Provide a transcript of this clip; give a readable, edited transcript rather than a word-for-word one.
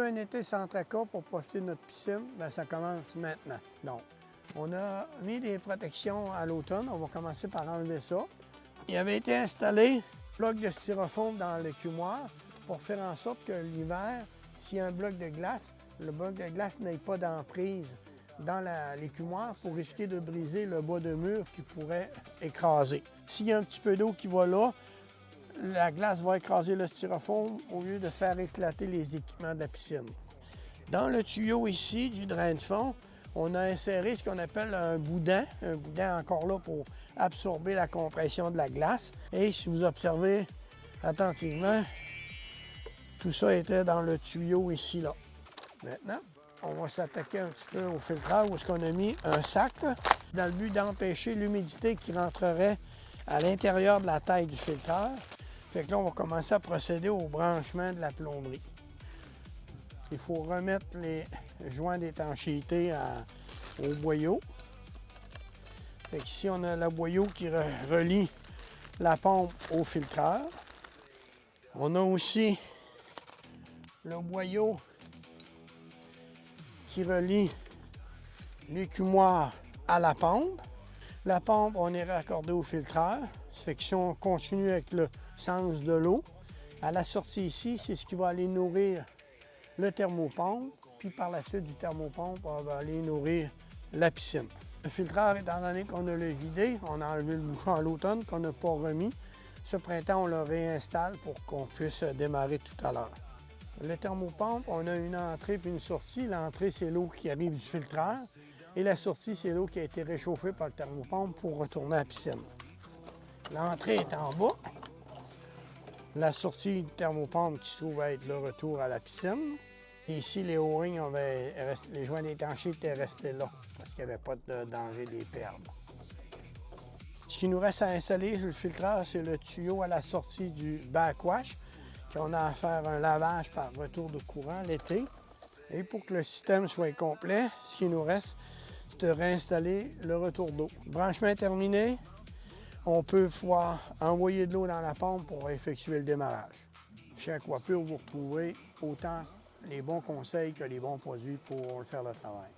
un été sans tracas pour profiter de notre piscine, bien, ça commence maintenant. Donc, on a mis des protections à l'automne. On va commencer par enlever ça. Il avait été installé un bloc de styrofoam dans l'écumoire pour faire en sorte que l'hiver, s'il y a un bloc de glace, le bloc de glace n'ait pas d'emprise dans l'écumoire pour risquer de briser le bas de mur qui pourrait écraser. S'il y a un petit peu d'eau qui va là, la glace va écraser le styrofoam au lieu de faire éclater les équipements de la piscine. Dans le tuyau ici du drain de fond, on a inséré ce qu'on appelle un boudin encore là pour absorber la compression de la glace. Et si vous observez attentivement, tout ça était dans le tuyau ici, là. Maintenant, on va s'attaquer un petit peu au filtrage où on a mis un sac là, dans le but d'empêcher l'humidité qui rentrerait à l'intérieur de la taille du filtreur. Fait que là, on va commencer à procéder au branchement de la plomberie. Il faut remettre les joints d'étanchéité au boyau. Fait qu'ici, on a le boyau qui relie la pompe au filtreur. On a aussi le boyau qui relie l'écumoire à la pompe. La pompe, on est raccordé au filtreur. Ça fait que si on continue avec le sens de l'eau, à la sortie ici, c'est ce qui va aller nourrir le thermopompe. Puis par la suite du thermopompe, on va aller nourrir la piscine. Le filtreur, étant donné qu'on a le vidé, on a enlevé le bouchon à l'automne qu'on n'a pas remis. Ce printemps, on le réinstalle pour qu'on puisse démarrer tout à l'heure. Le thermopompe, on a une entrée puis une sortie. L'entrée, c'est l'eau qui arrive du filtreur. Et la sortie, c'est l'eau qui a été réchauffée par le thermopompe pour retourner à la piscine. L'entrée est en bas. La sortie du thermopompe qui se trouve à être le retour à la piscine. Et ici, les O-rings, les joints d'étanchéité étaient restés là parce qu'il n'y avait pas de danger de les perdre. Ce qui nous reste à installer sur le filtreur, c'est le tuyau à la sortie du backwash, qu'on a à faire un lavage par retour de courant l'été. Et pour que le système soit complet, ce qui nous reste, c'est de réinstaller le retour d'eau. Le branchement est terminé. On peut pouvoir envoyer de l'eau dans la pompe pour effectuer le démarrage. Chez Aquapur, vous retrouvez autant les bons conseils que les bons produits pour faire le travail.